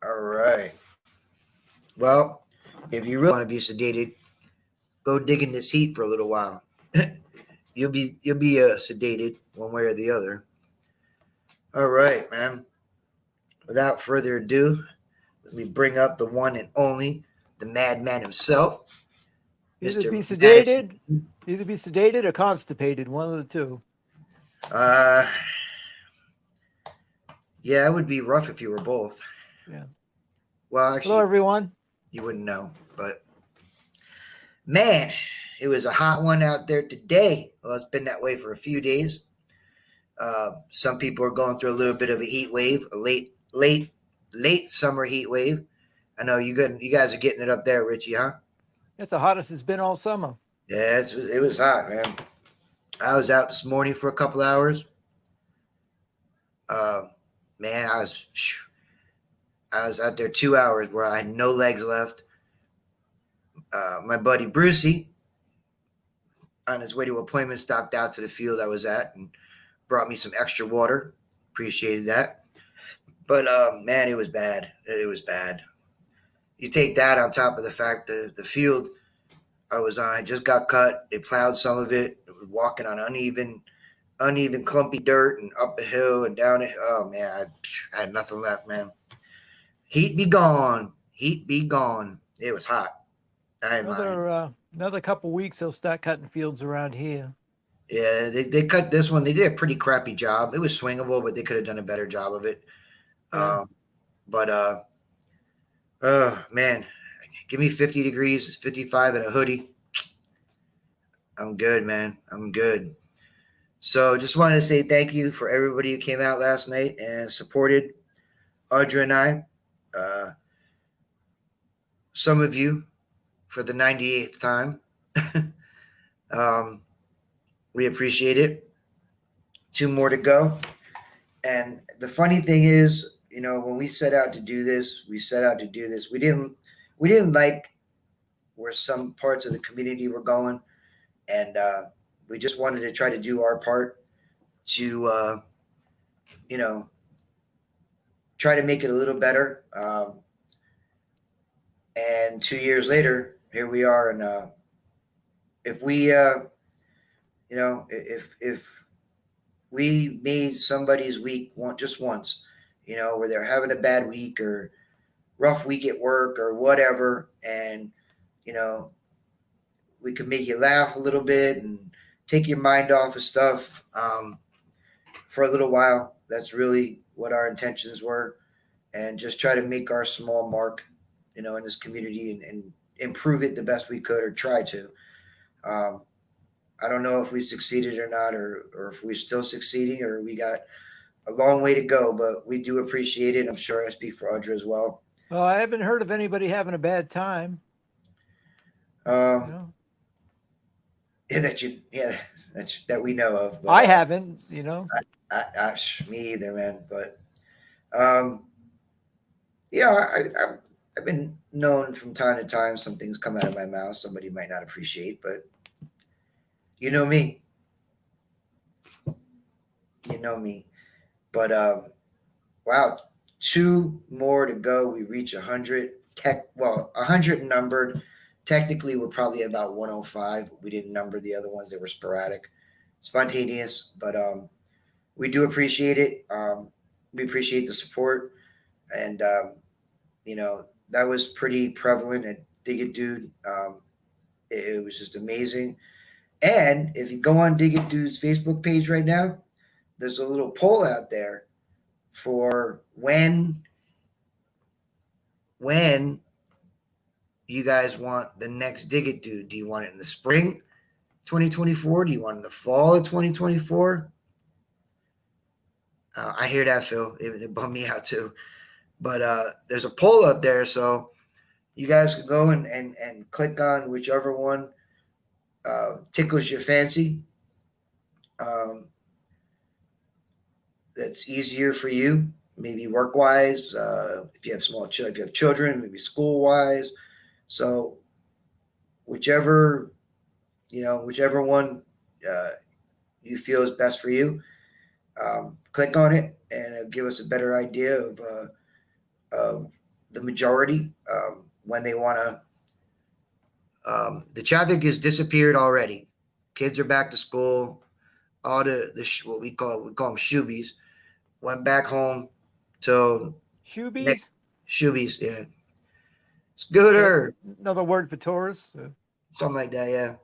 All right. Well, if you really want to be sedated, go dig in this heat for a little while. You'll be sedated one way or the other. All right, man. Without further ado, let me bring up the one and only, the Madman himself, Either be Mr. sedated, Madison. either be sedated or constipated, one of the two. Uh, yeah, it would be rough if you were both. Yeah. Well, Hello, actually, everyone. you wouldn't know, but man, it was a hot one out there today. Well, it's been that way for a few days. Some people are going through a little bit of a heat wave, a late summer heat wave. I know you guys are getting it up there, Richie, huh? It's the hottest it's been all summer. Yeah, it was hot, man. I was out this morning for a couple hours. Uh, man, I was out there 2 hours where I had no legs left. My buddy Brucey, on his way to appointment, stopped out to the field I was at and brought me some extra water. Appreciated that. But man, it was bad. It was bad. You take that on top of the fact that the field I was on, I just got cut. They plowed some of it. I was walking on uneven, clumpy dirt and up a hill and down it. Oh man, I had nothing left, man. Heat be gone. Heat be gone. It was hot. I ain't lying. Another couple weeks, they'll start cutting fields around here. Yeah, they cut this one. They did a pretty crappy job. It was swingable, but they could have done a better job of it. Yeah. But man, give me 50 degrees, 55 and a hoodie. I'm good, man. I'm good. So just wanted to say thank you for everybody who came out last night and supported Audra and I. Some of you for the 98th time. We appreciate it. 2 more to go. And the funny thing is, when we set out to do this, we didn't like where some parts of the community were going. And we just wanted to try to do our part to, try to make it a little better. And 2 years later, here we are. And if we, if we made somebody's week just once, where they're having a bad week or rough week at work or whatever, and you know, we could make you laugh a little bit and take your mind off of stuff for a little while. That's really what our intentions were, and just try to make our small mark, in this community and improve it the best we could or try to. Um, I don't know if we succeeded or not, or if we're still succeeding, or we got a long way to go, but we do appreciate it. I'm sure I speak for Audra as well. Well, I haven't heard of anybody having a bad time. You Um, know, yeah, that we know of, but I haven't. You know, me either, man. But um, yeah, I've been known from time to time some things come out of my mouth somebody might not appreciate, but you know me, you know me. But wow, two more to go. We reach 100. 100 numbered. Technically, we're probably about 105. We didn't number the other ones; they were sporadic, spontaneous. But we do appreciate it. We appreciate the support, and that was pretty prevalent at Dig It Dude. It was just amazing. And if you go on Dig It Dude's Facebook page right now, there's a little poll out there for when you guys want the next Dig It Dude. Do you want it in the spring 2024? Do you want it in the fall of 2024? I hear that, Phil. It bummed me out too. But there's a poll out there, so you guys can go and click on whichever one tickles your fancy. That's easier for you, maybe work wise. If you have if you have children, maybe school wise. So whichever whichever one you feel is best for you, click on it and it'll give us a better idea of the majority when they want to. The traffic has disappeared already. Kids are back to school. All what we call them shoobies went back home till shoebies. shoobies, yeah. Scooter. Another word for tourists. Something like that, yeah.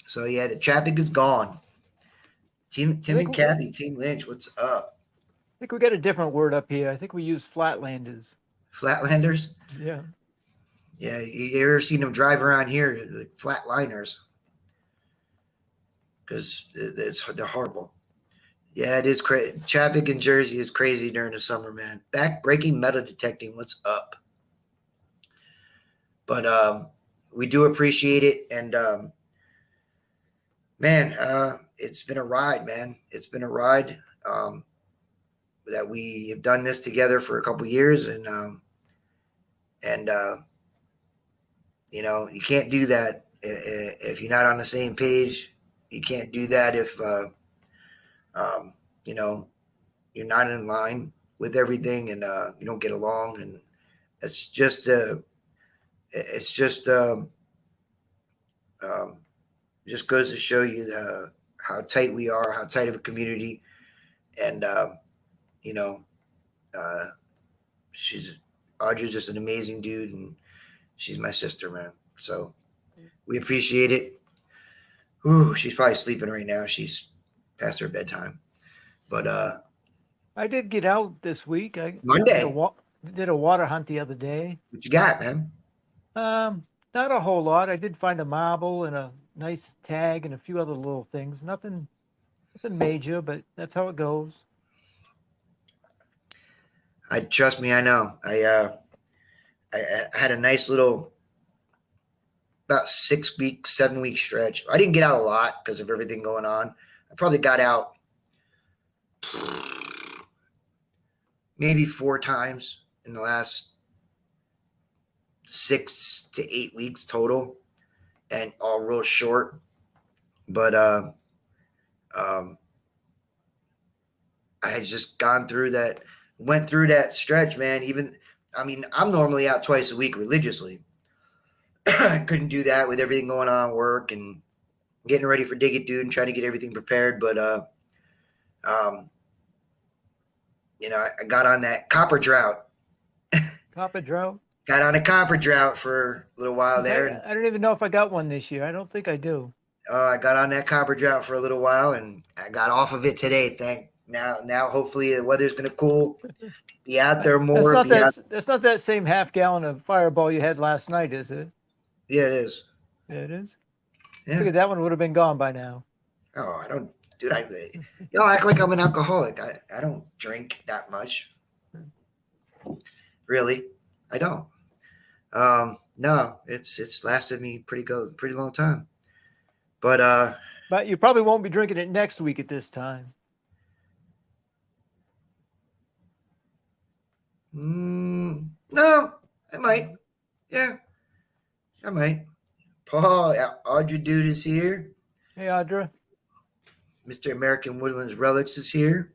So yeah, the traffic is gone. Tim and Kathy, Team Lynch, what's up? I think we got a different word up here. I think we use flatlanders. Flatlanders? Yeah. Yeah, you ever seen them drive around here, like flatliners? Because they're horrible. Yeah, it is crazy. Traffic in Jersey is crazy during the summer, man. Back breaking metal detecting, what's up? But we do appreciate it, and man, it's been a ride, man. It's been a ride that we have done this together for a couple years, and you can't do that if you're not on the same page. You can't do that if you're not in line with everything, and you don't get along, and it's just just goes to show you how tight we are, how tight of a community, and you know, she's Audra's just an amazing dude, and she's my sister, man. So we appreciate it. Ooh, she's probably sleeping right now. She's past her bedtime, but I did get out this week. I Monday. did a water hunt the other day. What you got, man? Not a whole lot. I did find a marble and a nice tag and a few other little things. Nothing major, but that's how it goes. Trust me, I know. I had a nice little about 6 week, 7 week stretch. I didn't get out a lot because of everything going on. I probably got out maybe 4 times in the last 6 to 8 weeks total, and all real short. But I had just went through that stretch, man. Even I mean, I'm normally out twice a week religiously. I couldn't do that with everything going on at work and getting ready for Dig It Dude and trying to get everything prepared. But um, I got on that copper drought. Copper drought. Got on a copper drought for a little while there. And, I don't even know if I got one this year. I don't think I do. I got on that copper drought for a little while, and I got off of it today. Now, hopefully the weather's gonna cool. Be out there That's more. not Be out. that's not that same half gallon of Fireball you had last night, is it? Yeah, it is. Yeah, it is. I Yeah. figured that one would have been gone by now. Oh, I don't, dude. Act like I'm an alcoholic. I don't drink that much. Really, I don't. No, it's lasted me pretty long time. But But you probably won't be drinking it next week at this time. no, I might. Yeah, I might. Paul, Audrey Dude is here. Hey, Audra. Mr. American Woodlands Relics is here.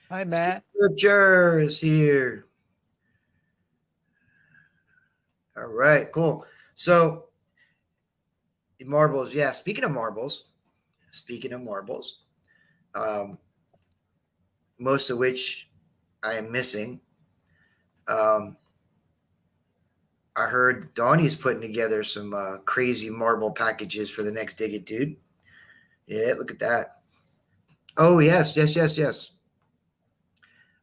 Hi, Matt. Scripture is here. All right, cool. So, marbles. Yeah, speaking of marbles, most of which I am missing. I heard Donnie's putting together some crazy marble packages for the next Dig It Dude. Yeah, look at that. Oh, yes.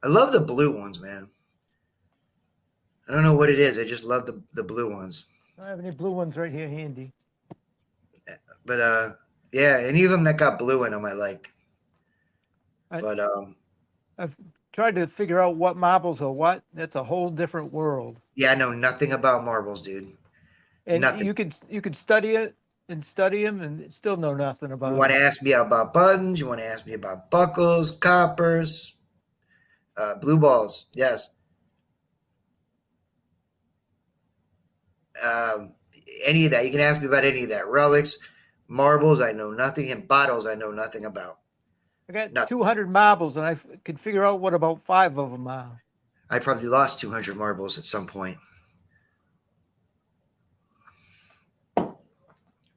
I love the blue ones, man. I don't know what it is. I just love the blue ones. I don't have any blue ones right here handy. But yeah, any of them that got blue in them, I like. But I've tried to figure out what marbles are what. That's a whole different world. yeah, I know nothing about marbles, dude. And Nothing. you could study it and study them and still know nothing about You want to it. ask me about buttons? You want to ask me about buckles, coppers, blue balls? Yes. Um, any of that. You can ask me about any of that. Relics, marbles, I know nothing, and bottles, I know nothing about. I got Nothing. 200 marbles, and I could figure out what about 5 of them are. I probably lost 200 marbles at some point. I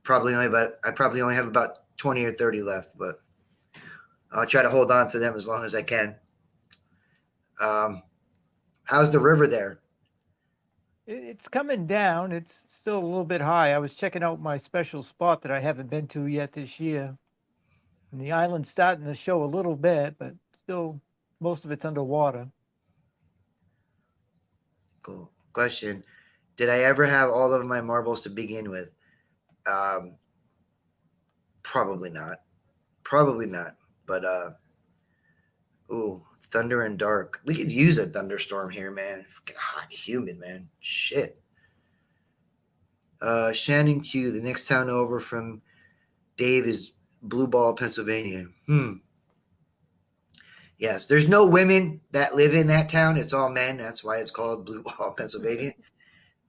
probably only have about 20 or 30 left, but I'll try to hold on to them as long as I can. How's the river there? It's coming down. It's still a little bit high. I was checking out my special spot that I haven't been to yet this year. And the island's starting to show a little bit, but still most of it's underwater. Cool. Question. Did I ever have all of my marbles to begin with? Probably not. But ooh, thunder and dark. We could use a thunderstorm here, man. Fucking hot and humid, man. Shit. Shannon Q, the next town over from Dave is Blue Ball, Pennsylvania. Yes, there's no women that live in that town. It's all men. That's why it's called Blue Ball, Pennsylvania.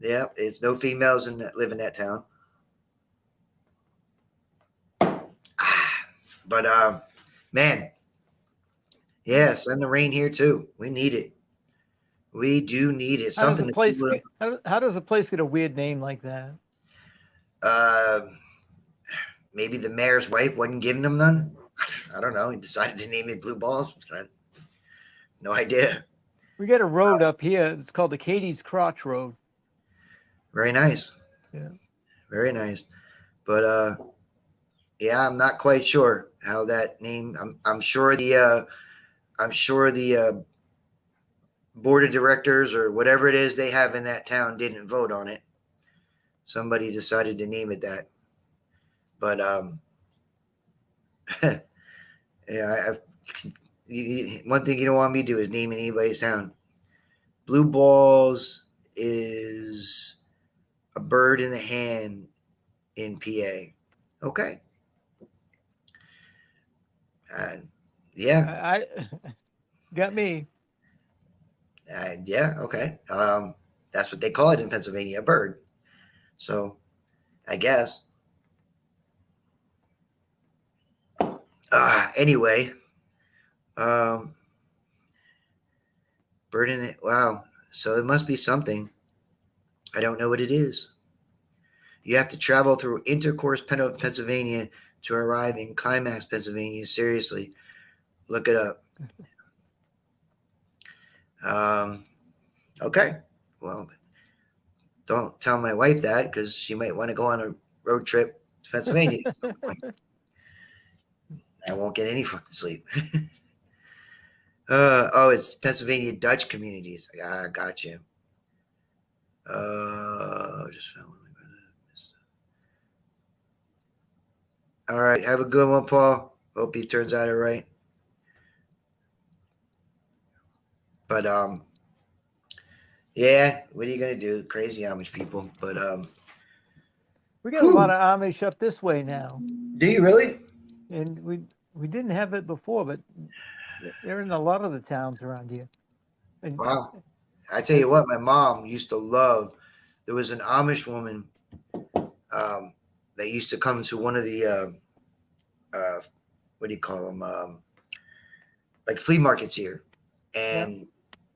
Yeah, it's no females that live in that town. But man, yeah, send the rain here too. We need it. We do need it. How does Something a to place do. how does a place get a weird name like that? Maybe the mayor's wife wasn't giving them none. I don't know. He decided to name it Blue Balls. No idea. We got a road up here. It's called the Katie's Crotch Road. Very nice. Yeah. Very nice. But yeah, I'm not quite sure how that name. I'm sure the board of directors or whatever it is they have in that town didn't vote on it. Somebody decided to name it that. But yeah, one thing you don't want me to do is name anybody's town. Blue Balls is a bird in the hand in PA. Okay. Yeah. I got me. Yeah. Okay. That's what they call it in Pennsylvania, a bird. So, I guess. Anyway, bird in the wow. So it must be something. I don't know what it is. You have to travel through Intercourse, Pennsylvania to arrive in Climax, Pennsylvania. Seriously, look it up. Okay. Well, don't tell my wife that because she might want to go on a road trip to Pennsylvania at some point. I won't get any fucking sleep. Oh, it's Pennsylvania Dutch communities. I got you. Just found one. All right. Have a good one, Paul. Hope he turns out all right. But yeah. What are you gonna do? Crazy Amish people. But We got a lot of Amish up this way now, do you really? and we didn't have it before, but they're in a lot of the towns around here. And Wow. I tell you what, my mom used to love. There was an Amish woman that used to come to one of the what do you call them? Like flea markets here, and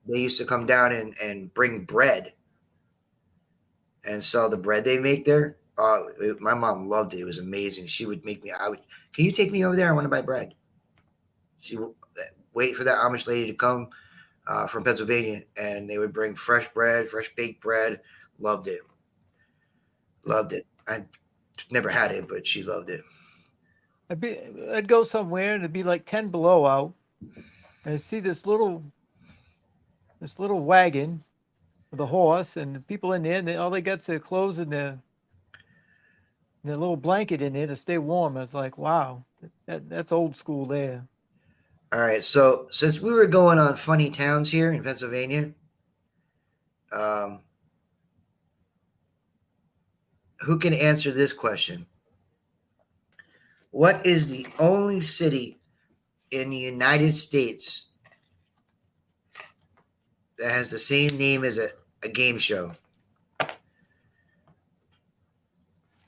they used to come down and bring bread and sell the bread they make there. My mom loved it. It was amazing. She would make me. Can you take me over there? I want to buy bread. She would wait for that Amish lady to come from Pennsylvania, and they would bring fresh bread, fresh baked bread. Loved it. Loved it. I never had it, but she loved it. I'd go somewhere and it'd be like 10 below out, and I'd see this little wagon with a horse and the people in there, and all they got's their clothes and their little blanket in there to stay warm. It's like, wow, that's old school there. All right. So since we were going on funny towns here in Pennsylvania, who can answer this question? What is the only city in the United States that has the same name as a game show?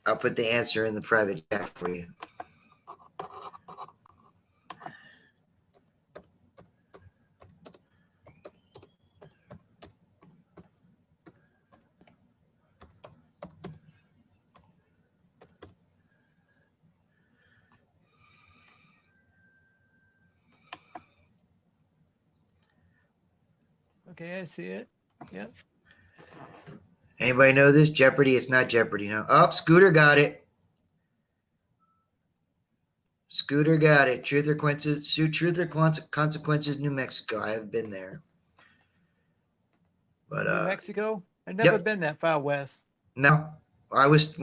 I'll put the answer in the private chat for you. Okay, I see it. Yeah. Anybody know this? Jeopardy? It's not Jeopardy. No. Oh, Scooter got it. Scooter got it. Truth or Consequences, New Mexico. I have been there. But New Mexico? I've never been that far west. No. I was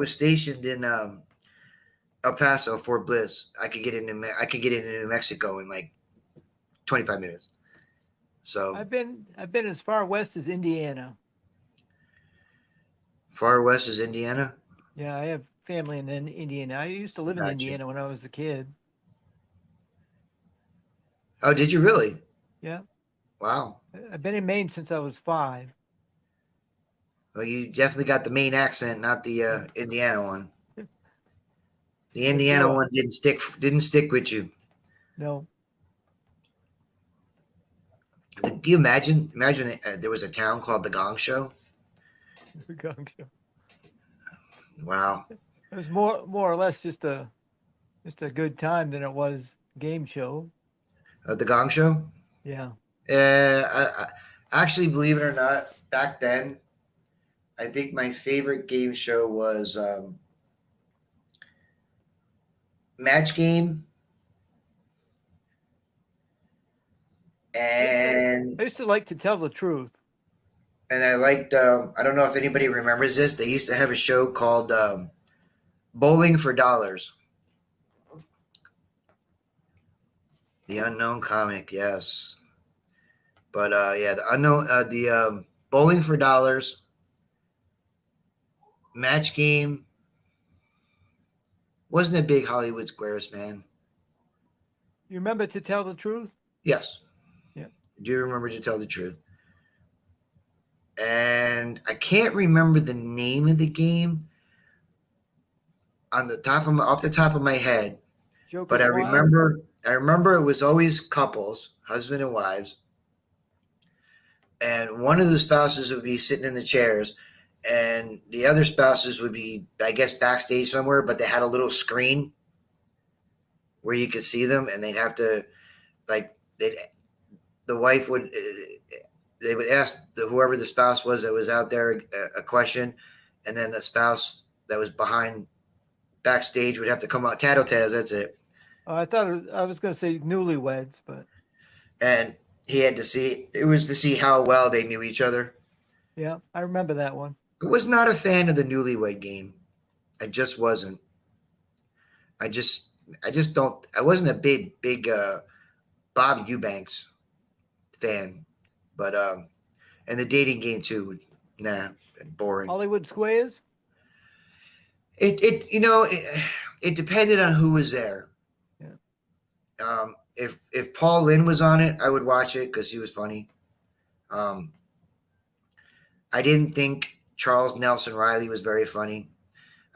stationed in El Paso, Fort Bliss. I could get into New Mexico in like 25 minutes. So I've been as far west as Indiana. Far west is Indiana. Yeah, I have family in Indiana. I used to live in Indiana when I was a kid. Oh, did you really? Yeah. Wow. I've been in Maine since I was 5. Well, you definitely got the Maine accent, not the Indiana one. The Indiana one didn't stick with you. No. Can you imagine there was a town called the Gong Show? The Gong Show. Wow. It was more or less just a good time than it was game show. The Gong Show? Yeah. I actually, believe it or not, back then, I think my favorite game show was Match Game. And I used to like To Tell the Truth. And I liked, I don't know if anybody remembers this. They used to have a show called Bowling for Dollars. The Unknown Comic, yes. But yeah, the Bowling for Dollars, Match Game. Wasn't a big Hollywood Squares fan. You remember To Tell the Truth? Yes. Yeah. I do remember To Tell the Truth. And I can't remember the name of the game off the top of my head. But I remember it was always couples, husband and wives, and one of the spouses would be sitting in the chairs, and the other spouses would be, I guess, backstage somewhere, but they had a little screen where you could see them, and they'd have to, like, the wife would, they would ask whoever the spouse was that was out there a question, and then the spouse that was behind backstage would have to come out, tattletales, that's it. Oh, I was going to say newlyweds, but And he had to see, it was to see how well they knew each other. yeah, I remember that one. I was not a fan of the newlywed game. I just wasn't. I just don't. I wasn't a big Bob Eubanks fan, but and the dating game too. Nah, boring. Hollywood Squares. It depended on who was there. Yeah. If Paul Lynde was on it, I would watch it because he was funny. I didn't think Charles Nelson Riley was very funny.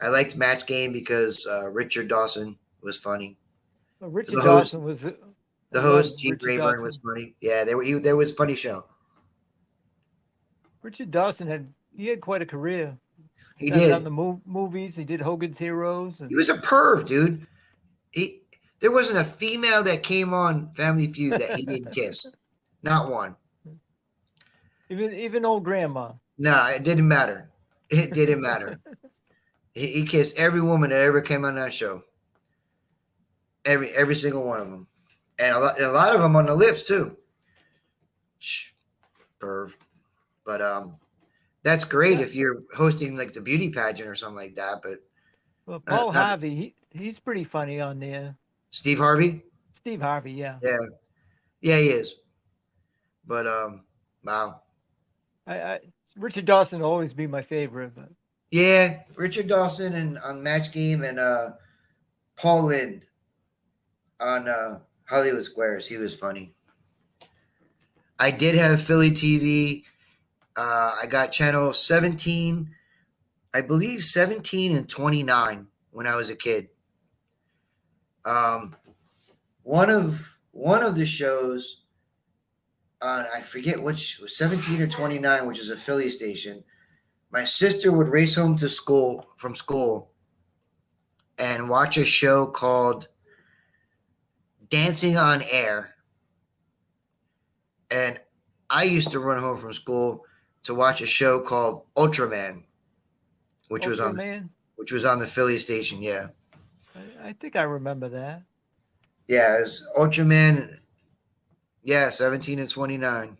I liked Match Game because Richard Dawson was funny. Well, Richard The host- Dawson was The host, Gene Rayburn, was funny. Yeah, there was a funny show. Richard Dawson had quite a career. He Started did. out in the movies. He did Hogan's Heroes. And He was a perv, dude. There wasn't a female that came on Family Feud that he didn't kiss. Not one. even old grandma. No, it didn't matter. It didn't matter. He kissed every woman that ever came on that show. Every single one of them, and a lot of them on the lips too. Shh, perv. But that's great if you're hosting like the beauty pageant or something like that. But Well, Paul Harvey, he's pretty funny on there. Steve Harvey. Steve Harvey, yeah. Yeah, he is. But wow. Richard Dawson will always be my favorite, but Yeah, Richard Dawson and on Match Game, and Paul Lynde on Hollywood Squares. He was funny. I did have Philly TV. I got channel 17, I believe 17 and 29 when I was a kid. One of the shows on, I forget which, was 17 or 29, which is a Philly station. My sister would race home from school and watch a show called Dancing on Air. And I used to run home from school to watch a show called Ultraman, which was on the Philly station. Yeah. I think I remember that. Yeah, it was Ultraman. Yeah, 17 and 29.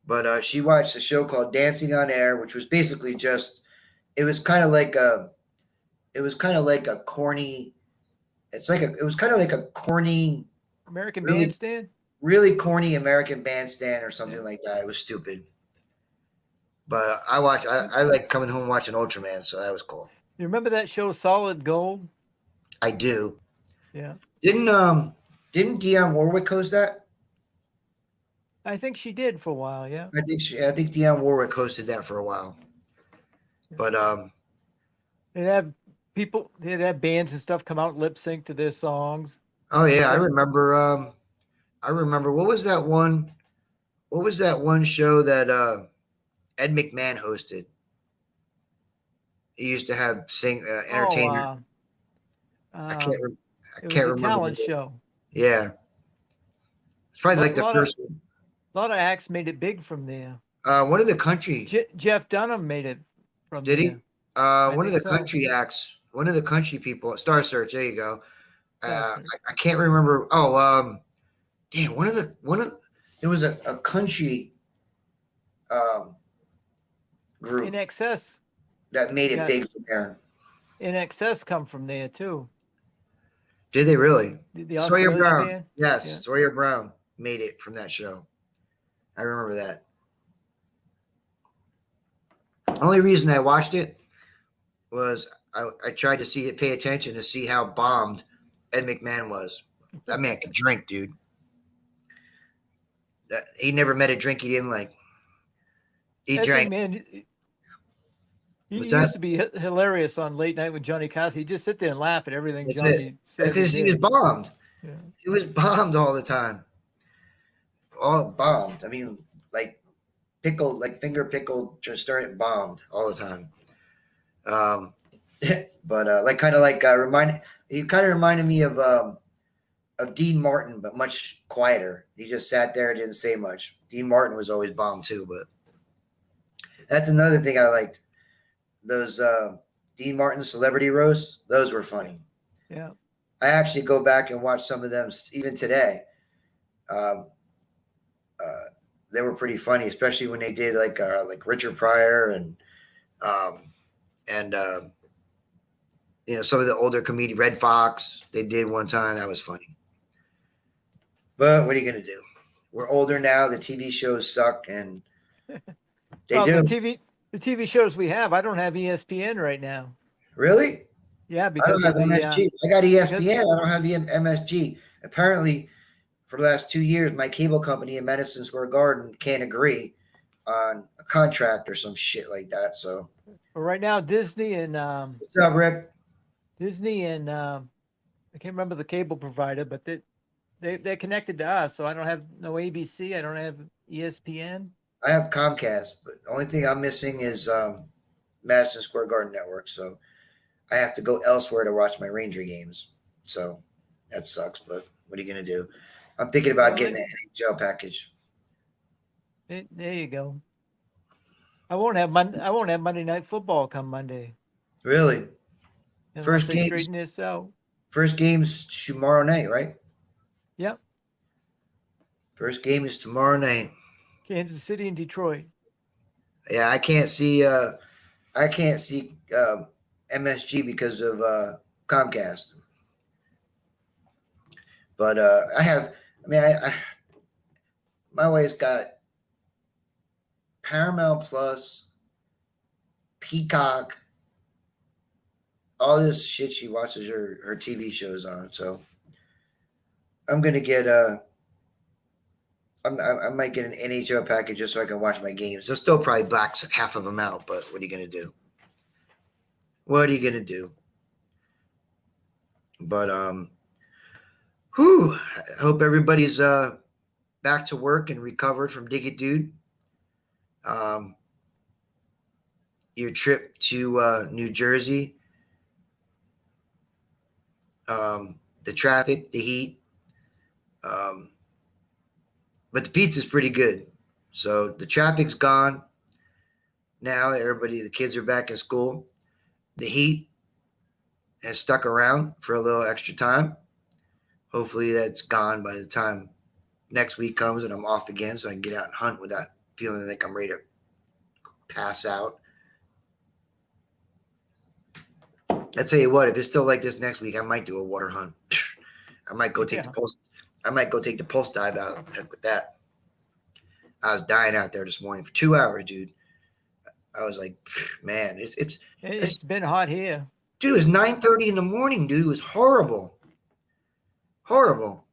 But she watched a show called Dancing on Air, which was basically it was kind of like a corny. It was kind of like a corny American Bandstand. Really corny American Bandstand or something like that. It was stupid. But I like coming home watching Ultraman, so that was cool. You remember that show Solid Gold? I do. Yeah. Didn't Dionne Warwick host that? I think she did for a while, yeah. I think Dionne Warwick hosted that for a while. But they'd have bands and stuff come out and lip sync to their songs. Oh yeah, I remember what was that one show that Ed McMahon hosted? He used to have entertainer. I can't remember. Talent show. Yeah. It's probably like the first one. A lot of acts made it big from there. One of the country. Jeff Dunham made it from there. Did he? One of the country acts. One of the country people. Star Search. There you go. I can't remember. Oh, damn. There was a country group. In Excess. That made it big from there. In Excess come from there too. Did they really? The Sawyer Brown. band? Yes, Yeah. Sawyer Brown made it from that show. I remember that. Only reason I watched it was I tried to pay attention to see how bombed Ed McMahon was. That man could drink, dude. He never met a drink he didn't like. He drank. Man, he What's used that? to be hilarious on Late Night with Johnny Carson. He'd just sit there and laugh at everything That's Johnny said. Because he was bombed. Yeah. He was bombed all the time. All bombed. I mean, like pickled, like finger pickled, just stirring bombed all the time. Um, but like kind of like he kind of reminded me of Dean Martin, but much quieter. He just sat there and didn't say much. Dean Martin was always bombed too, but that's another thing I liked. Those Dean Martin celebrity roasts, those were funny. Yeah. I actually go back and watch some of them even today. Um, they were pretty funny, especially when they did like Richard Pryor um, and some of the older comedian Red Fox. They did one time that was funny. But what are you gonna do? We're older now. The TV shows suck, and they Well, do. the TV shows we have, I don't have ESPN right now. Really? Yeah, I don't because have of the MSG. I got because ESPN. I don't have MSG. Apparently, for the last 2 years, my cable company in Madison Square Garden can't agree on a contract or some shit like that. So, right now what's up, Rick? Disney and I can't remember the cable provider, but they're connected to us, so I don't have no ABC. I don't have ESPN. I have Comcast, but the only thing I'm missing is Madison Square Garden Network. So I have to go elsewhere to watch my Ranger games. So that sucks. But what are you gonna do? I'm thinking about Well, getting an NHL package. there you go. I won't have Monday Night Football come Monday Really? unless First they games. straighten this out. First game's tomorrow night, right? Yep, First game is tomorrow night. Kansas City and Detroit. Yeah, I can't see. I can't see MSG because of Comcast. But I have. I mean, my wife's got Paramount Plus, Peacock, all this shit she watches her TV shows on. So I'm gonna get I might get an NHL package just so I can watch my games. They'll still probably black half of them out, but what are you gonna do? What are you gonna do? But whew, I hope everybody's back to work and recovered from Dig It Dude. Your trip to New Jersey, the traffic, the heat, but the pizza's pretty good. So the traffic's gone now. The kids are back in school. The heat has stuck around for a little extra time. Hopefully that's gone by the time next week comes and I'm off again, so I can get out and hunt without feeling like I'm ready to pass out. I tell you what, if it's still like this next week, I might do a water hunt. I might go take the pulse. I might go take the pulse dive out with that. I was dying out there this morning for 2 hours, dude. I was like, man, It's been hot here. Dude, it was 9:30 in the morning, dude. It was horrible. Horrible.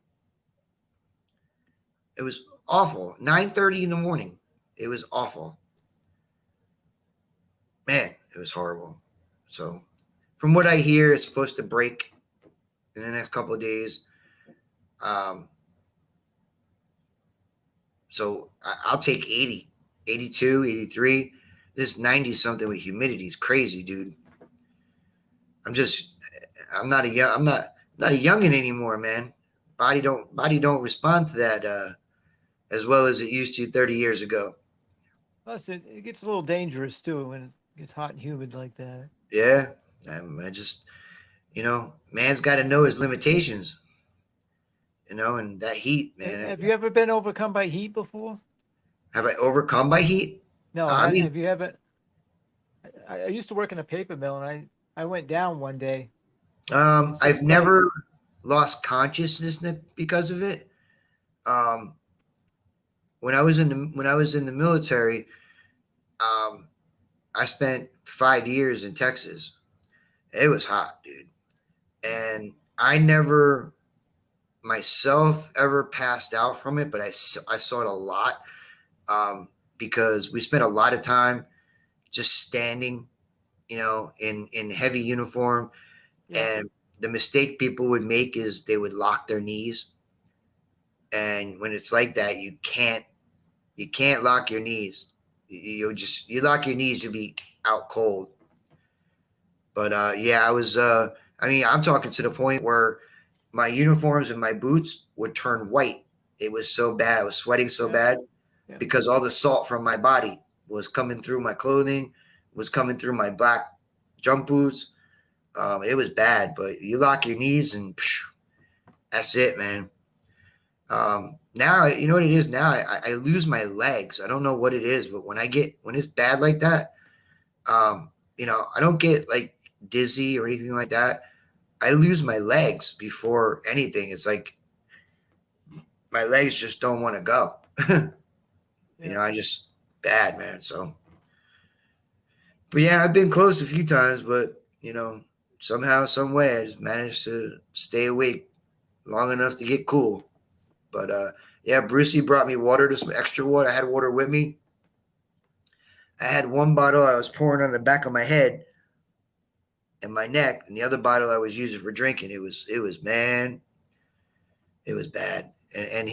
It was awful. 9:30 in the morning. It was awful. Man, it was horrible. So, from what I hear, it's supposed to break in the next couple of days. So I'll take 80, 82, 83. This 90 something with humidity is crazy, dude. I'm not a youngin anymore, man. Body don't respond to that as well as it used to 30 years ago. Plus, it gets a little dangerous too when it gets hot and humid like that. Yeah. I just, man's got to know his limitations, and that heat, man. Have you ever been overcome by heat before? Have I overcome by heat? No. I mean, Have you ever? I used to work in a paper mill, and I went down one day. I've never lost consciousness because of it. When I was in the military, I spent 5 years in Texas. It was hot, dude, and I never myself ever passed out from it, but I saw it a lot because we spent a lot of time just standing, in heavy uniform. Yeah. And the mistake people would make is they would lock their knees. And when it's like that, you can't lock your knees. You lock your knees, you'll be out cold. But yeah, I was. I mean, I'm talking to the point where my uniforms and my boots would turn white. It was so bad. I was sweating so Yeah. bad Yeah. because all the salt from my body was coming through my clothing, was coming through my black jump boots. It was bad. But you lock your knees and that's it, man. Now you know what it is. Now I lose my legs. I don't know what it is, but when it's bad like that, I don't get like dizzy or anything like that. I lose my legs before anything. It's like my legs just don't want to go. Yeah. I just bad, man. So, but yeah, I've been close a few times, but somehow, some way, I just managed to stay awake long enough to get cool. But yeah, Brucey brought me water, just some extra water. I had water with me. I had one bottle I was pouring on the back of my head and my neck, and the other bottle I was using for drinking. Man, it was bad. And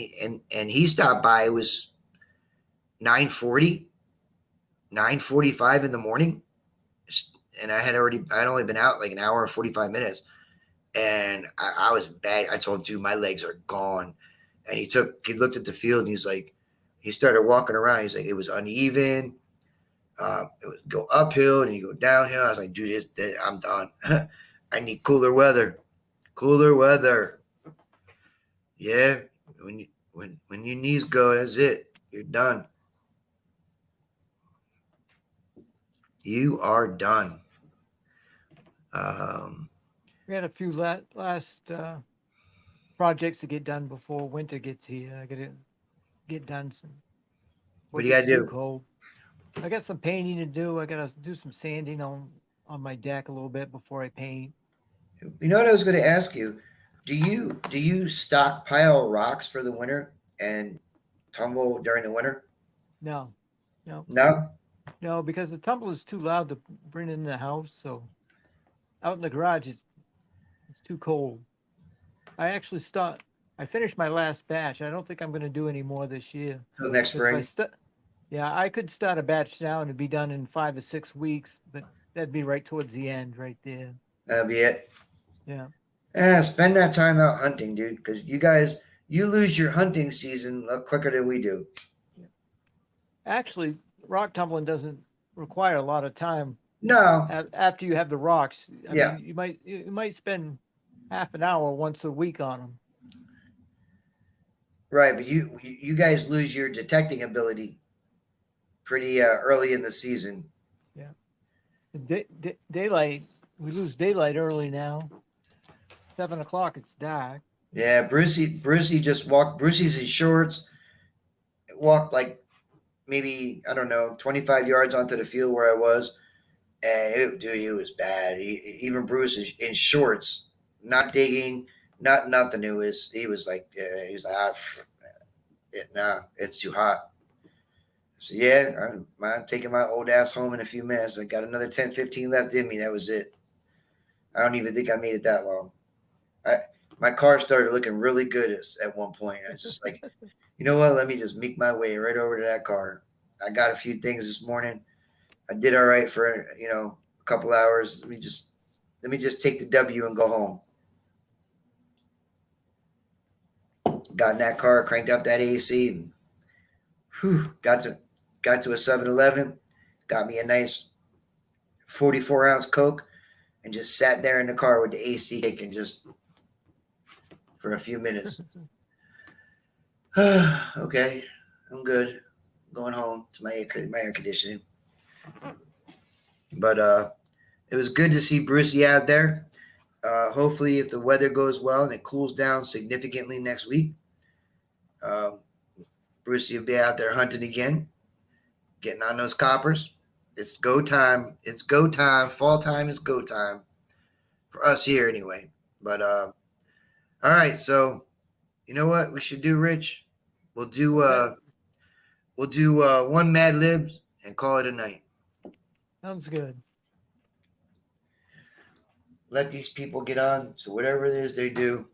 he stopped by. It was 9:40, 9:45 in the morning, and I had only been out like an hour and 45 minutes, and I was bad. I told dude my legs are gone, and he looked at the field and he started walking around. He's like, it was uneven. It would go uphill and you go downhill. I was like, dude, I'm done. I need cooler weather. Cooler weather. Yeah, when your knees go, that's it. You're done. You are done. We had a few last projects to get done before winter gets here. I gotta get done some before What it do you gets got to too do? cold. I got some painting to do. I gotta do some sanding on my deck a little bit before I paint. You know what I was going to ask you? Do you stockpile rocks for the winter and tumble during the winter? No, no, No. no, because the tumble is too loud to bring in the house. So out in the garage, it's too cold. I actually start. I finished my last batch. I don't think I'm going to do any more this year Till next because if I spring. st- yeah, I could start a batch now and it'd be done in 5 or 6 weeks, but that'd be right towards the end, right there. That'll be it. Yeah. Spend that time out hunting, dude, because you lose your hunting season a lot quicker than we do. Yeah. Actually, rock tumbling doesn't require a lot of time No. after you have the rocks. I Yeah. mean, you might spend half an hour once a week on them. Right, but you guys lose your detecting ability pretty early in the season. Yeah. Daylight, we lose daylight early now. 7 o'clock, it's dark. Yeah, Brucey just walked. Brucey's in shorts. Walked like maybe I don't know 25 yards onto the field where I was, and dude, it was bad. Even Bruce is in shorts, not digging, not nothing. He was like nah, it's too hot. So yeah, I'm taking my old ass home in a few minutes. I got another 10, 15 left in me. That was it. I don't even think I made it that long. My car started looking really good at one point. I was just like, you know what? Let me just make my way right over to that car. I got a few things this morning. I did all right for a couple hours. Let me just take the W and go home. Got in that car, cranked up that AC, and got to a 7-Eleven, got me a nice 44-ounce Coke, and just sat there in the car with the AC kicking just for a few minutes. Okay, I'm good. I'm going home to my air conditioning. But it was good to see Brucey out there. Hopefully, if the weather goes well and it cools down significantly next week, um, Brucey will be out there hunting again, getting on those coppers. It's go time. It's go time. Fall time is go time for us here anyway. But all right, so you know what we should do, Rich? We'll do Okay. uh we'll do one Mad Lib and call it a night. Sounds good. Let these people get on to whatever it is they do.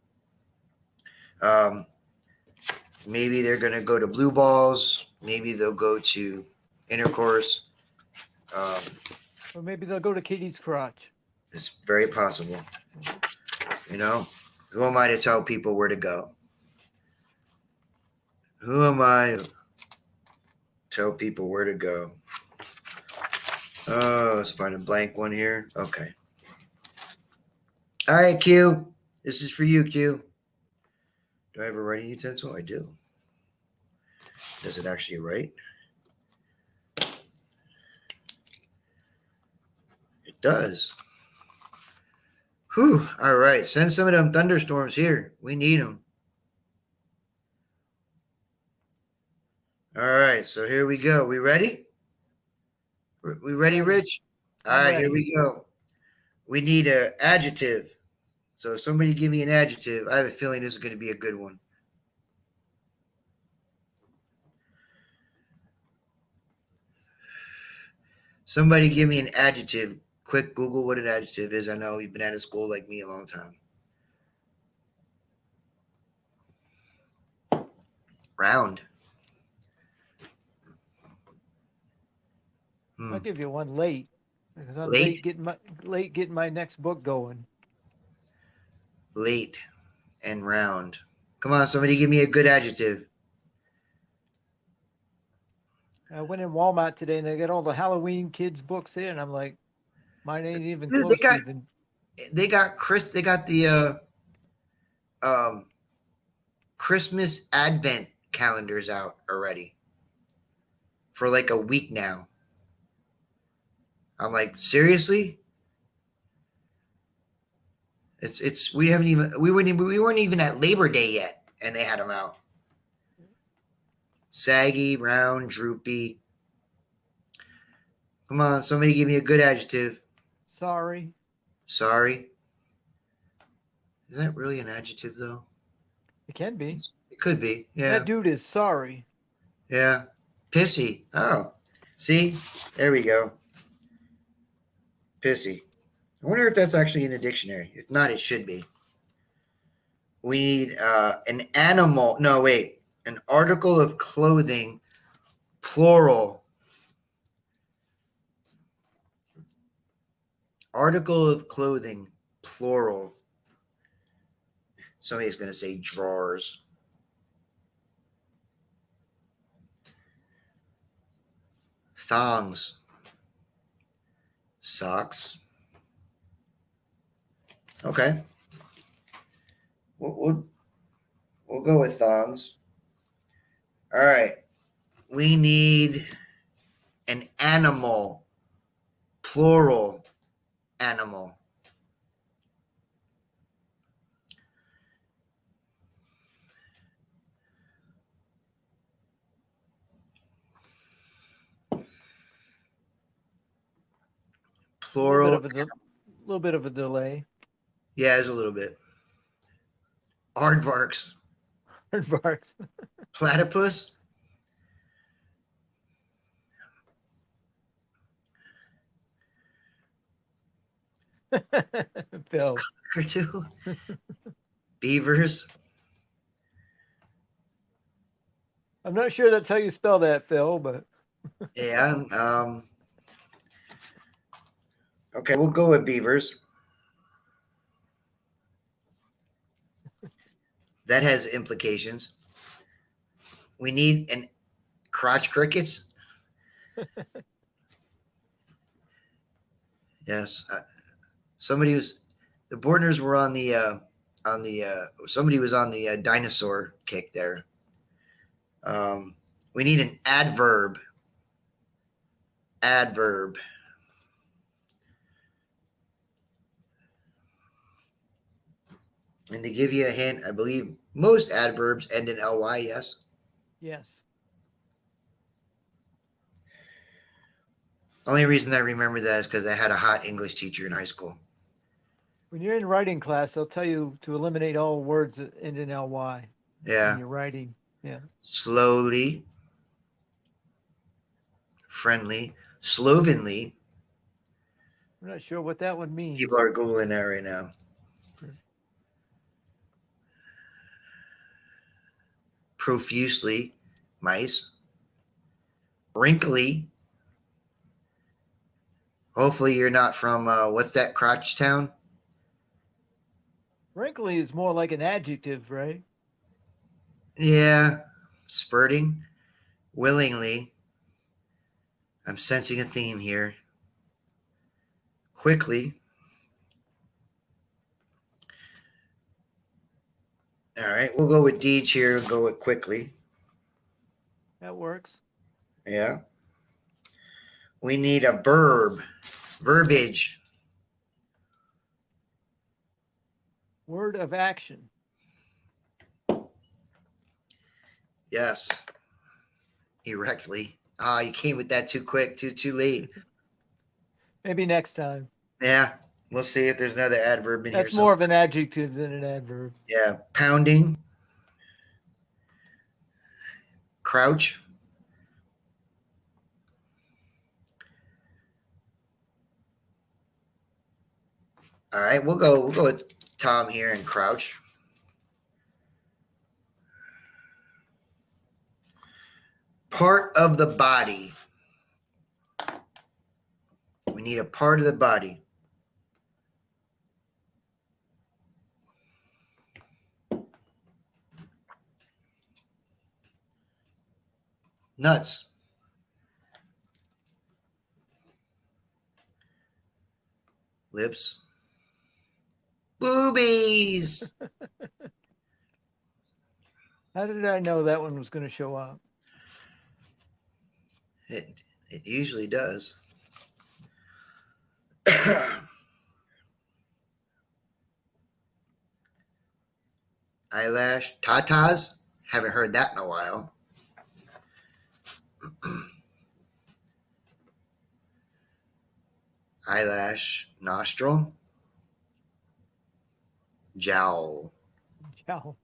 Um, maybe they're gonna go to blue balls. Maybe they'll go to intercourse. Or maybe they'll go to Katie's crotch. It's very possible. You know, who am I to tell people where to go? Who am I to tell people where to go? Oh, let's find a blank one here. Okay. All right, Q. This is for you, Q. Do I have a writing utensil? I do. Does it actually write? It does. Whew. All right. Send some of them thunderstorms here. We need them. All right. So here we go. We ready? We ready, Rich? All I'm right. Here ready. we go. We need an adjective. So somebody give me an adjective. I have a feeling this is going to be a good one. Somebody give me an adjective. Quick Google what an adjective is. I know you've been out of school like me a long time. Round. I'll give you one late because I'm Late. late getting my next book going. Late and round. Come on, somebody give me a good adjective. I went in Walmart today and they got all the Halloween kids books there, and I'm like, mine ain't even Dude, close to even. they got the Christmas Advent calendars out already for like a week now. I'm like, seriously? We weren't even at Labor Day yet, and they had them out. Saggy, round, droopy. Come on, somebody give me a good adjective. Sorry. Sorry. Is that really an adjective though? It can be. It could be. Yeah. That dude is sorry. Yeah. Pissy. Oh. See? There we go. Pissy. I wonder if that's actually in a dictionary. If not, it should be. We need an animal. No, wait. An article of clothing, plural. Article of clothing, plural. Somebody's going to say drawers. Thongs. Socks. Okay. We'll go with thongs. All right. We need an animal, plural animal. Plural. Little bit of a delay. Yeah, there's a little bit. Aardvarks. Barks. Platypus. Phil. Or two. Beavers. I'm not sure that's how you spell that, Phil, but Yeah. Okay, we'll go with beavers. That has implications. We need an crotch crickets. Yes. Somebody was the Bortners were on the somebody was on the dinosaur kick there. We need an adverb. Adverb. And to give you a hint, I believe most adverbs end in ly. Yes. yes. Only reason I remember that is because I had a hot English teacher in high school. When you're in writing class, they'll tell you to eliminate all words that end in ly Yeah. when you're writing. Yeah. Slowly. Friendly. Slovenly. I'm not sure what that one means. People are Googling that right now. Profusely. Mice. Wrinkly. Hopefully you're not from what's that crotch town? Wrinkly is more like an adjective, right? Yeah, spurting willingly. I'm sensing a theme here. Quickly. All right, we'll go with deeds here and go with quickly. That works. Yeah. We need a verb, verbiage. Word of action. Yes. Erectly. Ah, you came with that too quick, too late. Maybe next time. Yeah. We'll see if there's another adverb in here. That's more of an adjective than an adverb. Yeah. Pounding. Crouch. All right, we'll go with Tom here and crouch. Part of the body. We need a part of the body. Nuts. Lips. Boobies. How did I know that one was going to show up? It usually does. Eyelash. Tatas. Haven't heard that in a while. Eyelash. Nostril. Jowl. Jowl.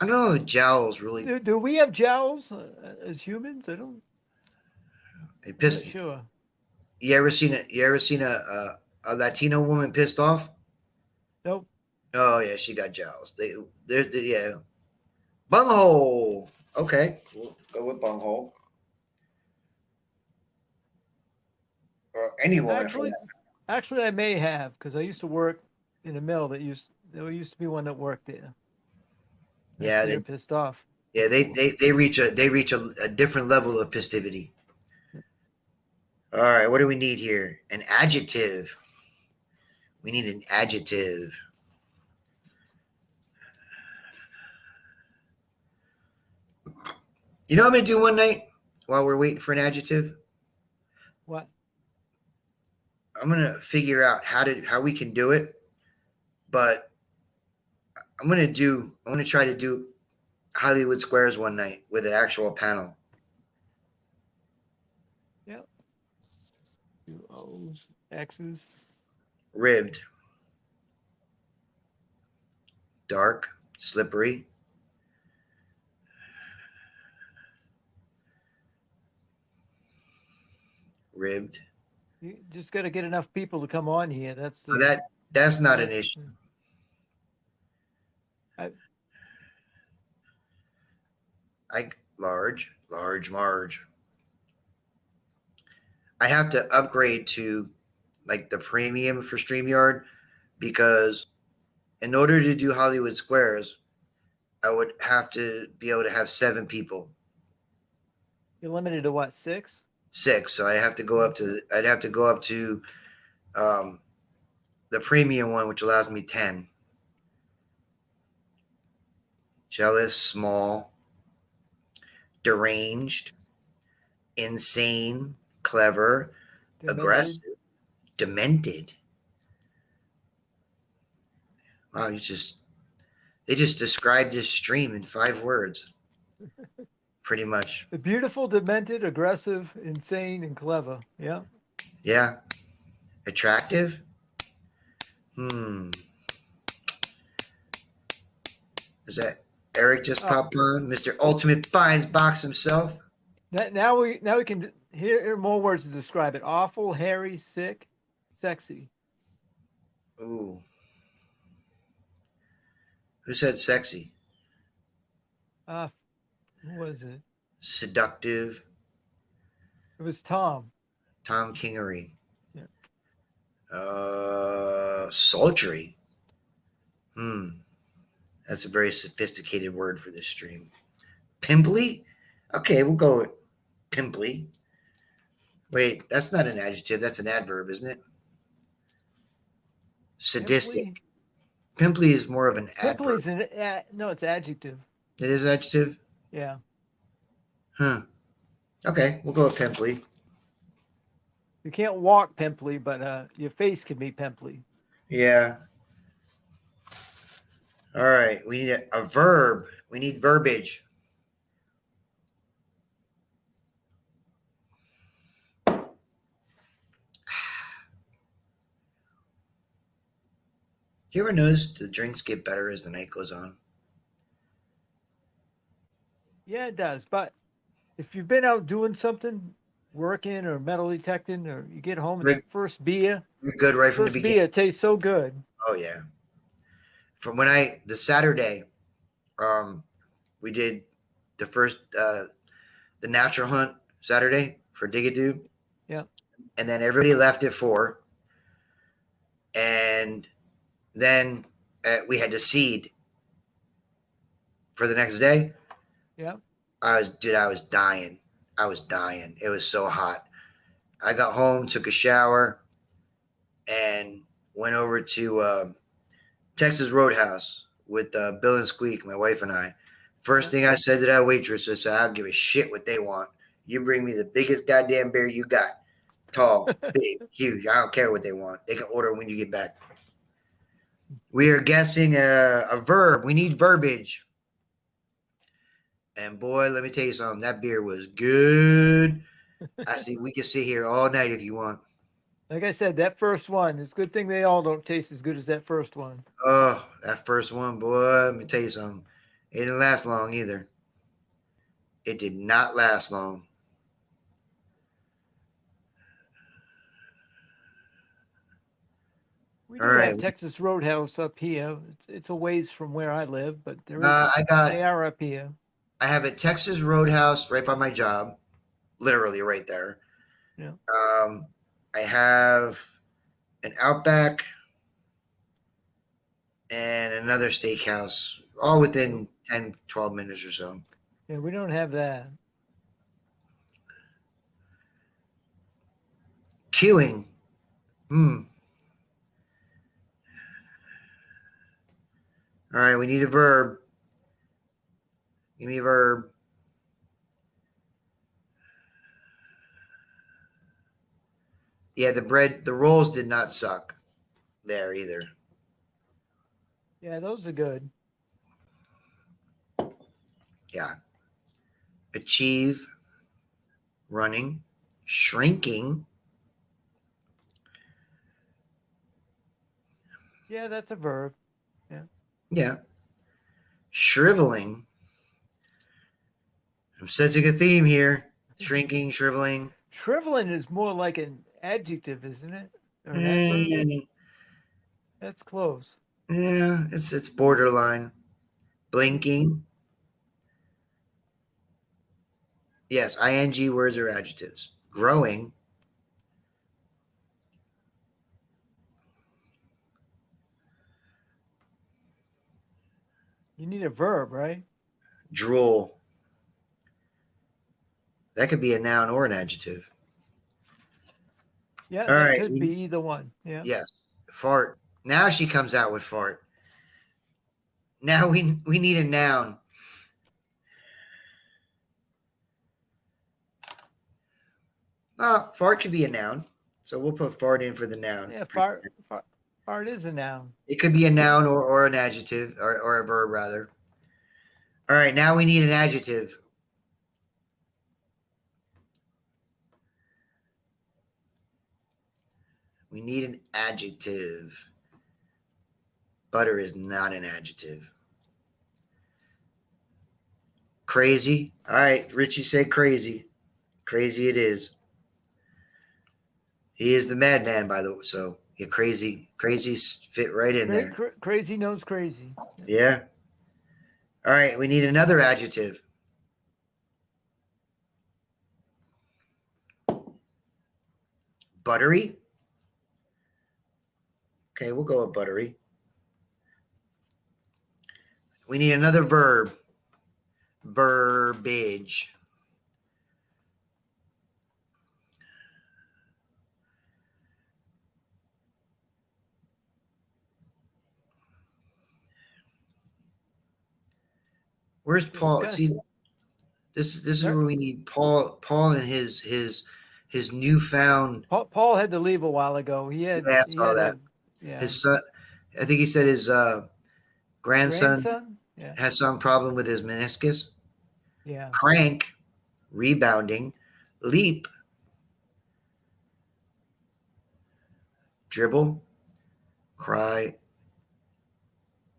I don't know if jowls really. Do we have jowls as humans? I don't. It I'm pissed. not sure. You ever seen it? You ever seen a Latino woman pissed off? Nope. Oh yeah, she got jowls. They're yeah. Bunghole. Okay, we'll go with bunghole. Or any woman for Actually, that. actually, I may have because I used to work in a mill there used to be one that worked there. Yeah, They're pissed off. they reach a different level of festivity. All right, what do we need here? An adjective. We need an adjective. You know what I'm gonna do one night while we're waiting for an adjective? What? I'm gonna figure out how we can do it, but I'm gonna try to do Hollywood Squares one night with an actual panel. Yep. Two O's, X's. Ribbed. Dark. Slippery. Ribbed. You just got to get enough people to come on here. That's not an issue. Large, Marge. I have to upgrade to like the premium for StreamYard because in order to do Hollywood Squares, I would have to be able to have 7 people. You're limited to what, 6? 6. So I'd have to go up to the premium one, which allows me 10. Jealous, small, deranged, insane, clever, Demented. aggressive, demented. Wow, they just described this stream in 5 words. Pretty much. The beautiful, demented, aggressive, insane, and clever. Yeah. Yeah. Attractive? Is that Eric just popped on? Mr. Ultimate Finds Box himself? Now we can hear more words to describe it. Awful, hairy, sick, sexy. Ooh. Who said sexy? Who was it? Seductive. It was Tom. Tom Kingery. Yeah. Sultry. That's a very sophisticated word for this stream. Pimply? Okay, we'll go with pimply. Wait, that's not an adjective. That's an adverb, isn't it? Sadistic. Pimply. Pimply is more of an Pimply adverb. is no, it's adjective. It is adjective? Yeah. Okay, we'll go with pimply. You can't walk pimply, but your face can be pimply. Yeah. All right, we need a verb. We need verbiage. You ever notice the drinks get better as the night goes on? Yeah, it does. But if you've been out doing something, working or metal detecting, or you get home and We're, that first beer, we're good right from the first beginning. beer tastes so good. Oh yeah. From the Saturday, we did the first the natural hunt Saturday for Digadoo. Yeah. And then everybody left at 4. And then we had to seed for the next day. Yeah. I was dying. I was dying. It was so hot. I got home, took a shower, and went over to Texas Roadhouse with Bill and Squeak, my wife and I. First thing I said to that waitress, I said, I don't give a shit what they want. You bring me the biggest goddamn beer you got. Tall, big, huge. I don't care what they want. They can order when you get back. We are guessing a verb. We need verbiage. And boy, let me tell you something. That beer was good. I see. We can sit here all night if you want. Like I said, that first one, it's a good thing they all don't taste as good as that first one. Oh, that first one, boy. Let me tell you something. It didn't last long either. It did not last long. We All do right. have Texas Roadhouse up here. It's a ways from where I live, but they I are up here. have a Texas Roadhouse right by my job, literally right there. Yeah. I have an Outback and another steakhouse, all within 10, 12 minutes or so. Yeah, we don't have that. Queuing. All right, we need a verb. Give me a verb. Yeah, the rolls did not suck there either. Yeah, those are good. Yeah. Achieve, running, shrinking. Yeah, that's a verb. Yeah. Yeah. Shriveling. I'm sensing a theme here. Shrinking, shriveling. Shriveling is more like an adjective, isn't it? Or an adverb? That's close. Yeah, it's borderline. Blinking. Yes, ing words are adjectives. Growing. You need a verb, right? Drool. That could be a noun or an adjective. Yeah, All that right. could be either one. Yeah. Yes. Fart. Now she comes out with fart. Now we need a noun. Fart could be a noun. So we'll put fart in for the noun. Yeah, fart is a noun. It could be a noun or an adjective or a verb rather. All right, now we need an adjective. We need an adjective. Butter is not an adjective. Crazy. All right, Richie said crazy. Crazy it is. He is the madman, by the way. So yeah, crazy fit right in there. Crazy knows crazy. Yeah. All right, we need another adjective. Buttery. Okay, we'll go with buttery. We need another verb. Verbiage. Where's Paul? See, this is where we need Paul and his newfound. Paul had to leave a while ago. He had that. His son, I think he said his grandson yeah. has some problem with his meniscus. Yeah. Crank, rebounding, leap, dribble, cry.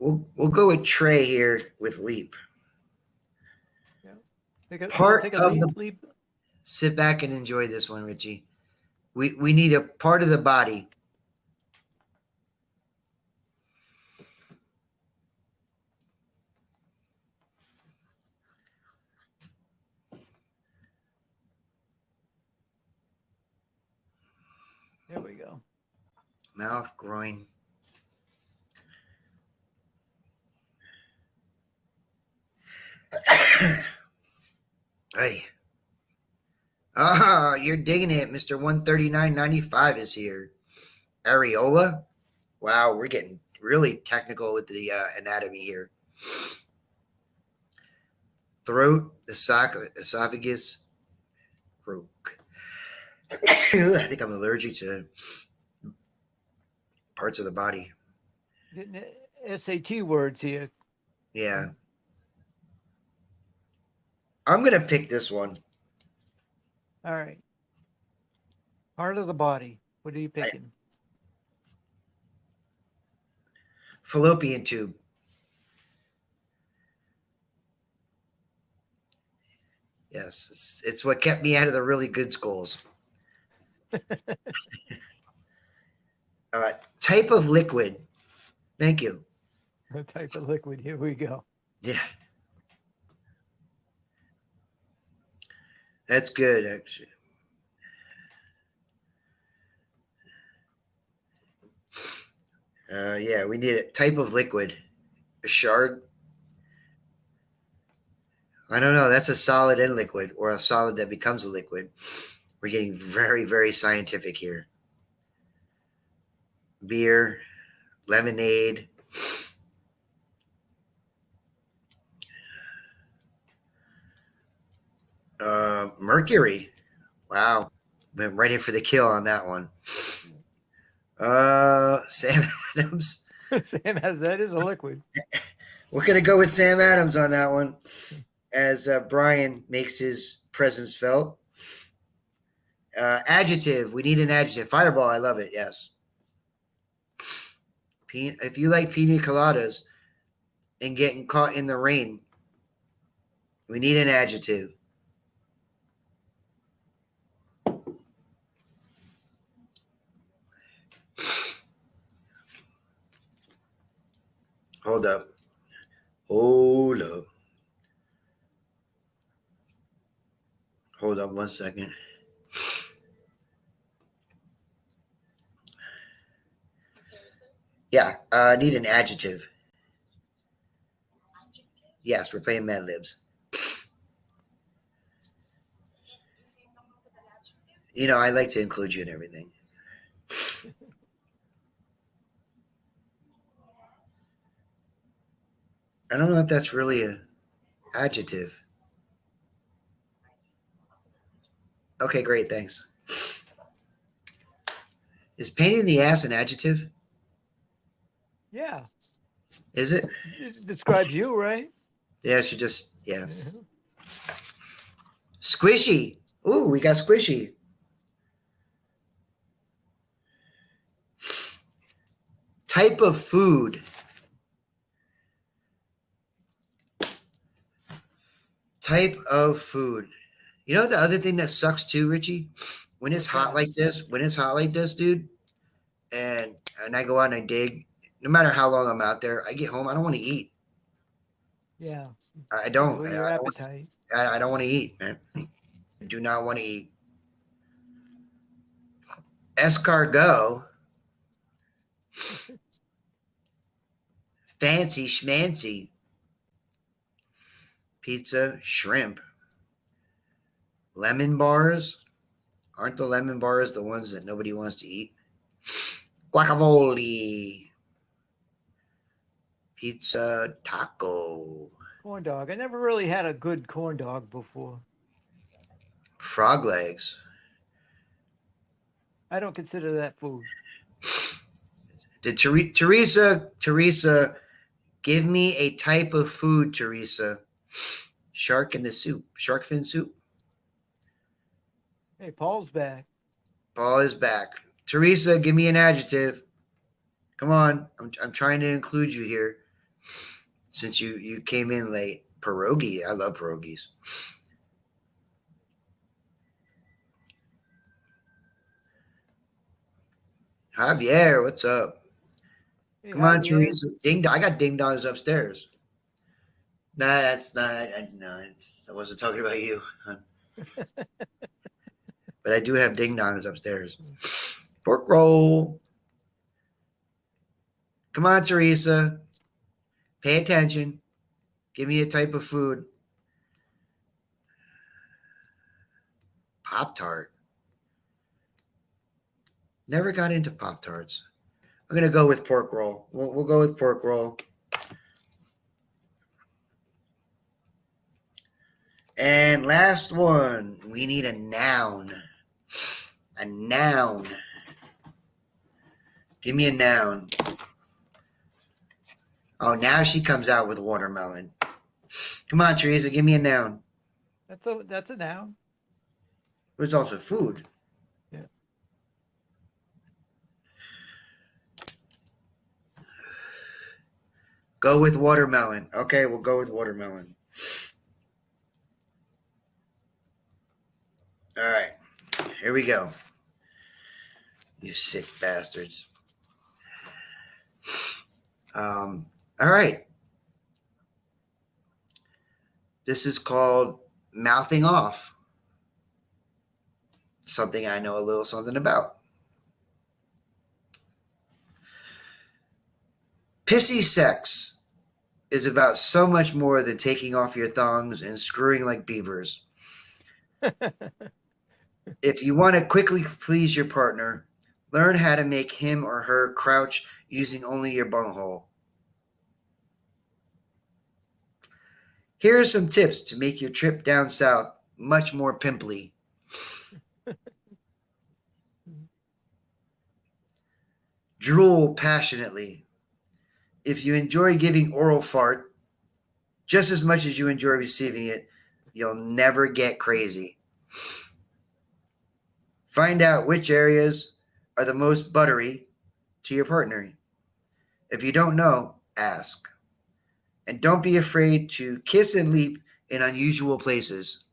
We'll go with Trey here with leap. Yeah. Take a leap. Sit back and enjoy this one, Richie. We need a part of the body. There we go. Mouth, groin. Hey. Ah, you're digging it. Mr. 139.95 is here. Areola. Wow, we're getting really technical with the anatomy here. Throat, esophagus, throat. I think I'm allergic to parts of the body. Getting SAT words here. Yeah. I'm going to pick this one. All right. Part of the body. What are you picking? Fallopian tube. Yes, it's what kept me out of the really good schools. Type of liquid. Thank you. Type of liquid. Here we go. Yeah. That's good, actually. Yeah, we need a type of liquid. A shard. I don't know. That's a solid and liquid, or a solid that becomes a liquid. We're getting very, very scientific here. Beer, lemonade. Mercury. Wow. Went right in for the kill on that one. Sam Adams. Sam has that is a liquid. We're going to go with Sam Adams on that one as Brian makes his presence felt. Adjective. We need an adjective. Fireball. I love it. Yes. If you like pina coladas and getting caught in the rain, we need an adjective. Hold up. Hold up. Hold up 1 second. Yeah, I need an adjective. Yes, we're playing Mad Libs. You know, I like to include you in everything. I don't know if that's really an adjective. Okay, great, thanks. Is pain in the ass an adjective? Yeah. Is it? It describes you, right? Yeah, she just, yeah. Squishy. Ooh, we got squishy. Type of food. Type of food. You know the other thing that sucks too, Richie? When it's hot like this, dude, and I go out and I dig, no matter how long I'm out there, I get home, I don't want to eat. Yeah. I don't. Your appetite. I don't want to eat, man. I do not want to eat. escargot, fancy schmancy, pizza, shrimp, lemon bars. Aren't the lemon bars the ones that nobody wants to eat? Guacamole, pizza, taco, Corn dog. I never really had a good corn dog before. frog legs. I don't consider that food. Did Teresa, give me a type of food, Teresa. Shark in the soup, shark fin soup. Hey, Paul's back. Paul is back. Teresa, give me an adjective. Come on, I'm trying to include you here since you came in late. Pierogi, I love pierogies. Javier, what's up? Hey, Come on, Javier. Teresa. I got ding dongs upstairs. Nah, that's not. No, I wasn't talking about you. But I do have ding dongs upstairs. Pork roll. Come on, Teresa. Pay attention. Give me a type of food. Pop Tart. Never got into Pop Tarts. I'm gonna go with pork roll. We'll go with pork roll. And last one, we need a noun. A noun. Give me a noun. Oh, now she comes out with watermelon. Come on, Teresa, give me a noun. That's a noun. But it's also food. Yeah. Go with watermelon. Okay, we'll go with watermelon. All right, here we go. You sick bastards. All right. This is called mouthing off. Something I know a little something about. Pissy sex is about so much more than taking off your thongs and screwing like beavers. If you want to quickly please your partner, learn how to make him or her crouch using only your bunghole. Here are some tips to make your trip down south much more pimply. Drool passionately. If you enjoy giving oral fart just as much as you enjoy receiving it, you'll never get crazy. Find out which areas are the most buttery to your partner. If you don't know, ask. And don't be afraid to kiss and leap in unusual places,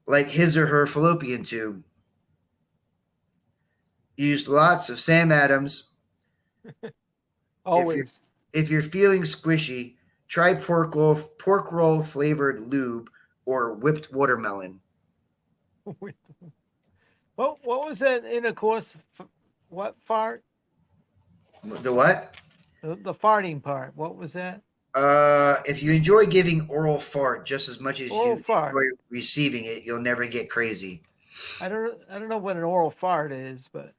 like his or her fallopian tube. Use lots of Sam Adams. Always. If you're feeling squishy, try pork roll flavored lube or whipped watermelon. What was that intercourse? What fart? The what? The farting part. What was that? If you enjoy giving oral fart just as much as Oral you fart. enjoy receiving it, you'll never get crazy. I don't know what an oral fart is, but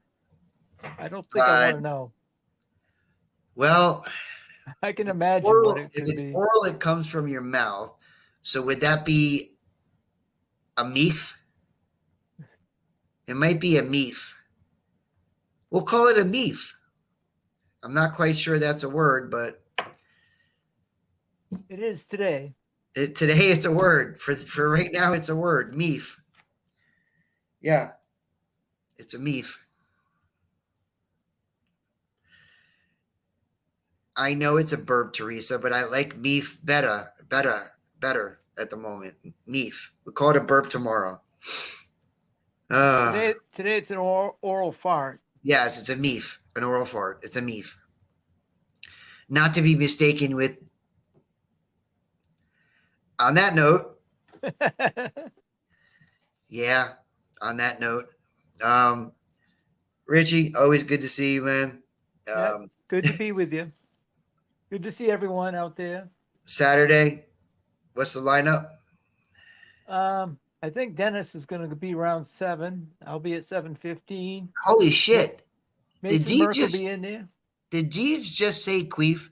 I don't think I want to know. Well, I can imagine what it if could it's be. oral, it comes from your mouth. So would that be a meef? It might be a meef. We'll call it a meef. I'm not quite sure that's a word, but It is today. Today it's a word. For right now, it's a word. Meef. Yeah, it's a meef. I know it's a burp, Teresa, but I like meef better at the moment. Meef. We call it a burp tomorrow. Today it's an oral fart. Yes, it's a meef, an oral fart. It's a meef. Not to be mistaken with. On that note, yeah, on that note, Richie, always good to see you, man. Yeah, Um, good to be with you. Good to see everyone out there. Saturday, what's the lineup? I think Dennis is going to be around 7. I'll be at 7:15. Holy shit! Did Mason Dee Merck will just be in there. did Deeds just say queef?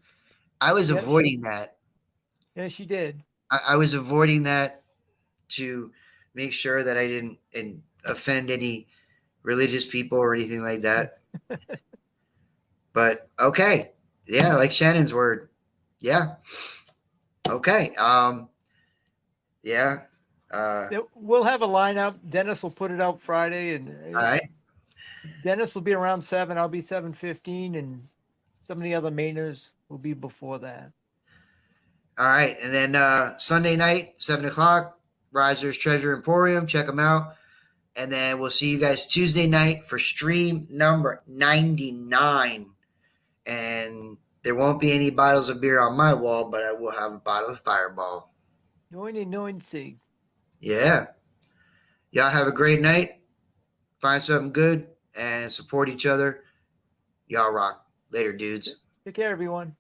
I was Yeah, she avoiding that. yeah, she did. I was avoiding that to make sure that I didn't offend any religious people or anything like that. But okay, yeah, like Shannon's word. Yeah, okay. Yeah. Yeah, we'll have a lineup. Dennis will put it out Friday, and All right. Dennis will be around 7. I'll be 7:15, and some of the other Mainers will be before that. All right. And then Sunday night, 7 o'clock, Riser's Treasure Emporium. Check them out. And then we'll see you guys Tuesday night for stream number 99. And there won't be any bottles of beer on my wall, but I will have a bottle of Fireball. 99. Yeah. Y'all have a great night. Find something good and support each other. Y'all rock. Later, dudes. Take care, everyone.